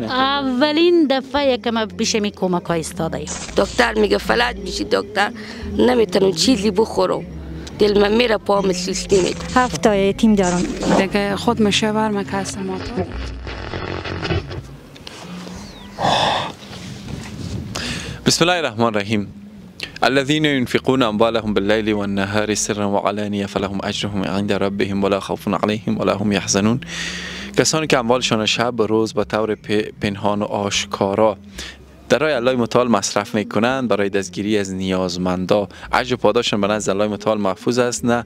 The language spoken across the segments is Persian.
اولین دفعه که من پیش می کمک ها ایستاده. دکتر میگه فلج میشی، دکتر نمیتونم چیزی بخورم، دل من میره پام سوستی میکنه. 7 تا یتیم دارم دیگه خود مشاور مکاسم تو. بسم الله الرحمن الرحیم. الذين ينفقون اموالهم بالليل والنهار سرا وعلانية فلهم اجرهم عند ربهم ولا خوف عليهم ولا هم يحزنون. کسانی که اموالشان شب و روز به طور پنهان و آشکارا در راه الله متعال مصرف میکنند برای دستگیری از نیازمندا، اجر پاداششان به نزد الله متعال محفوظ است، نه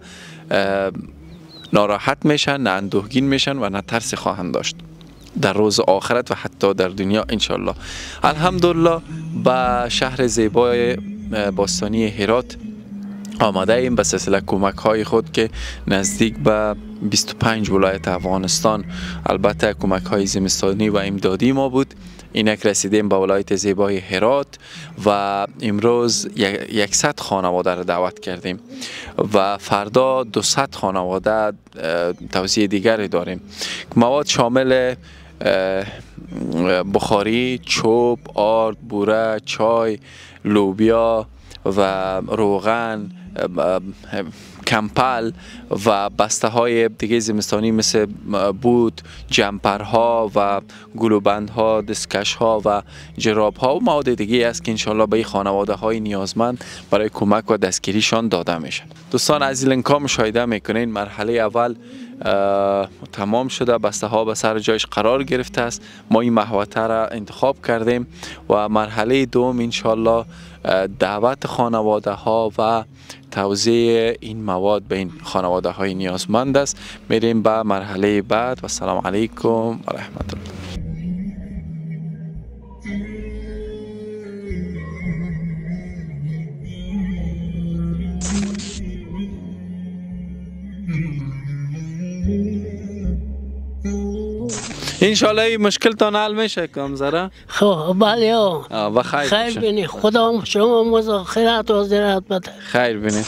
ناراحت میشن، نه اندوهگین میشن و نه ترس خواهند داشت در روز آخرت و حتی در دنیا انشالله. الحمدلله به شهر زیبای باستانی هرات آمده ایم به سلسله کمک های خود که نزدیک به 25 ولایت افغانستان، البته کمک های زمستانی و امدادی ما بود. اینک رسیدیم به ولایت زیبای هرات و امروز 100 خانواده را دعوت کردیم و فردا 200 خانواده توزیع دیگری داریم. مواد شامل بخاری، چوب، آرد، بوره، چای، لوبیا و روغن، کمپل و بسته های دیگه زمستانی مثل بود، جمپرها و گلوبندها، دستکش ها و جراب ها و مواد دیگه است که انشالله به خانواده های نیازمند برای کمک و دستگیریشان داده میشن. دوستان عزیز لینکا مشاهده میکنین مرحله اول تمام شده، بسته ها به سر جایش قرار گرفته است. ما این محوطه را انتخاب کردیم و مرحله دوم انشالله دعوت خانواده ها و توزیع این مواد به این خانواده های نیازمند است. میریم به مرحله بعد و السلام علیکم و رحمت الله. انشالله این مشکلتان حل میشه کم ذره. خب بله و خیر بینی. خدا شما مزاخرت و زیارت بده. خیر بینید.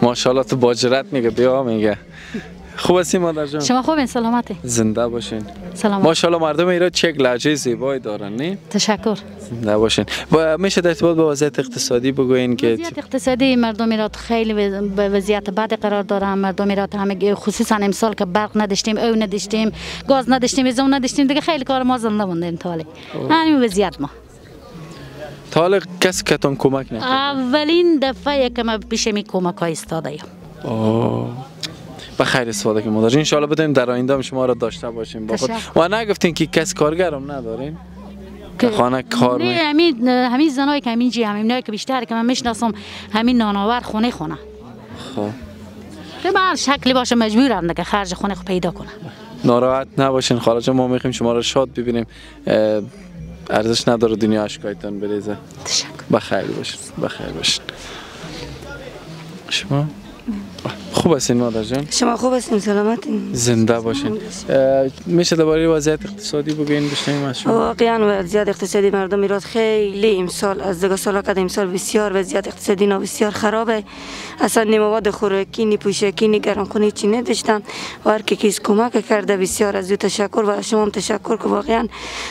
ماشاءالله تو باجرت میگه بیا میگه. خوب هستی مادر جان؟ شما خوبین؟ سلامتی؟ زنده باشین. سلامت. ماشاءالله مردم ایران چه لهجه زیبایی دارن نه؟ تشکر. زنده باشین. و میشه در ارتباط با وضعیت اقتصادی بگوین که وضعیت اقتصادی مردم ایران خیلی به وضعیت بد قرار دارن. مردم ایران همه خصوصا امسال که برق نداشتیم، او نداشتیم، گاز نداشتیم، ایزون نداشتیم، دیگه خیلی کار ما زنده موندیم تالی. همین وضعیت ما. تا حالا کسی که تون کمک نکرد؟ اولین دفعه که من پیش می کمک ها ایستاده ام. به خیر استفاده کنیم مادر. ان شاء الله بدیم در آینده شما را داشته باشیم با خود. و نگفتین که کس کارگرم ندارین؟ که خانه کار نه همین زنایی که همین همینایی که بیشتر که من میشناسم همین نانآور خونه. خب که به هر شکلی باشه مجبورن که خرج خونه خو پیدا کنن. ناراحت نباشین خاله، ما میخوایم شما را شاد ببینیم. ارزش نداره دنیا اشکایتان بریزه. تشکر. بخیر باشین. بخیر باشین. شما خوب هستین مادر جان؟ شما خوب هستین؟ سلامتین؟ زنده باشین. میشه درباره وضعیت اقتصادی بگین بشنویم از شما؟ واقعا وضعیت اقتصادی مردم ایران خیلی امسال از دیگه سالا که امسال بسیار وضعیت اقتصادی بسیار خرابه. اصلا نی مواد خوراکی، نی پوشاکی، نی گرانخوری چی نداشتن و هر کس کمک کرده بسیار از او تشکر و از شما هم تشکر که واقعا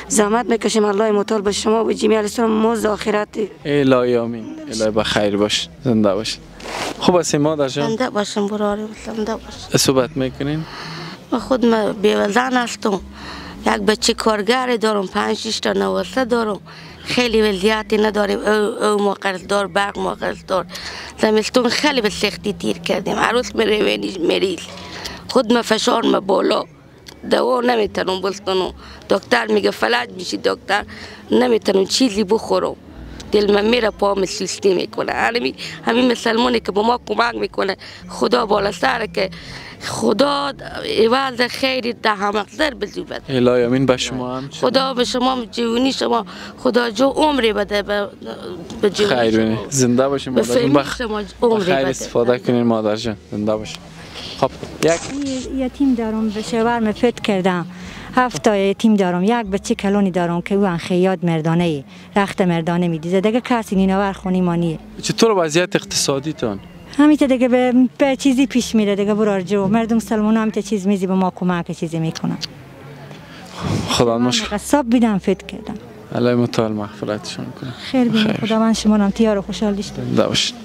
زحمت میکشیم. الله متعال به شما و جمیع الاسلام موز آخرت. الهی آمین. الهی بخیر باش. زنده باش. خوب هستین مادر جان؟ زنده باشم براری زنده باشم. صحبت میکنین؟ من خود بیوزن هستم. یک بچه کارگر دارم، 5-6 تا نوسته دارم. خیلی وضعیتی نداریم. او ما قرض دار، برق ما قرض دار. زمستون خیلی به سختی تیر کردیم. عروس مریض. خود ما فشار ما بالا. دوا نمیتونم بستنم. دکتر میگه فلج میشی، دکتر نمیتونم چیزی بخورم. دل من میره پام سوستی میکنه. همین مسلمانی که به ما کمک میکنه خدا بالا سره که خدا عوض خیری ده همقدر بزوبد. الهی امین به شما هم. خدا به شما جوانی شما خدا جو عمری بده به جوانی. خیر بینید. زنده باشین مادر جان. خیر استفاده کنین مادر جان. زنده باشین. خب یتیم دارم به شوهرم فت کردم. 7 تا یتیم دارم. یک بچه کلونی دارم که او خیاط مردانه رخت مردانه میدیزه. دیگه کسی نیناور خونی مانیه. چطور وضعیت اقتصادی تون؟ همین دیگه به چیزی پیش میره دیگه برارجو. مردم سلمون هم چیز میزی به ما کمک چیزی میکنن. خدا مشکل قصاب بیدم فت کردم. الله متعال مغفرتشون کنه. خیر بینید خدا من شما رو تیار و خوشحال داشتم. باشین.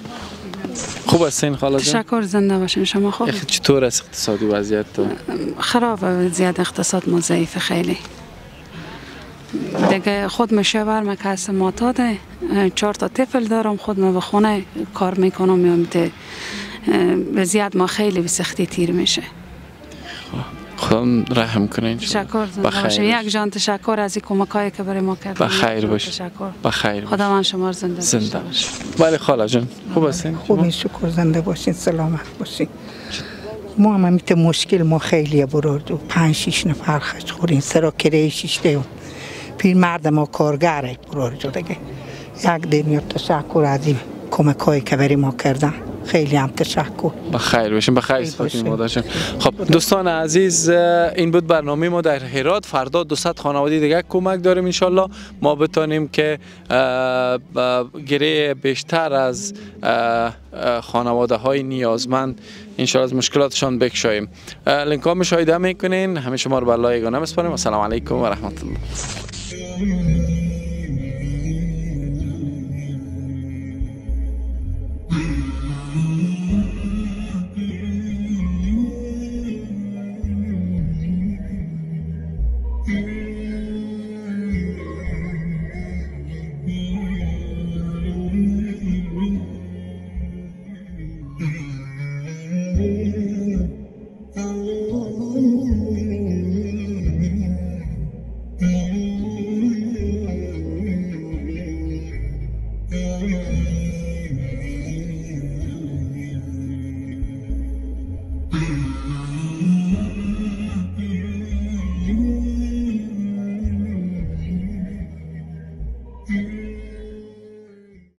خوب هستین خاله جان؟ تشکر زنده باشین شما خوب. چطور است اقتصادی وضعیت تو؟ خراب وضعیت اقتصاد ما ضعیف خیلی. دیگه خود شوهرم که از معتاده 4 تا طفل دارم خودم به خونه کار میکنم میام ته وضعیت ما خیلی به سختی تیر میشه. خدا رحم کنه. تشکر زنده یک جان تشکر از این کمکایی که برای ما کردید. بخیر باش. تشکر. بخیر. خدا من شما رو زنده باشه. بله خاله جان خوب هستین؟ خوبین شکر زنده باشین سلامت باشین. ما هم میت مشکل ما خیلی برد و 5-6 نفر خرج خورین سرا کرایه 6 دیوم. پیر مرد ما کارگره برد دیگه. یک دنیا تشکر از این کمکایی که برای ما کردن. خیلی هم تشکر. بخیر باشین. بخیر استفاده مادر جان. خب دوستان عزیز این بود برنامه ما در هرات. فردا 200 خانواده دیگه کمک داریم ان شاء الله ما بتونیم که گره بیشتر از خانواده های نیازمند ان شاء الله از مشکلاتشان بکشاییم. لینک ها مشاهده میکنین. همه شما رو به الله یگانه میسپاریم. السلام علیکم و رحمت الله.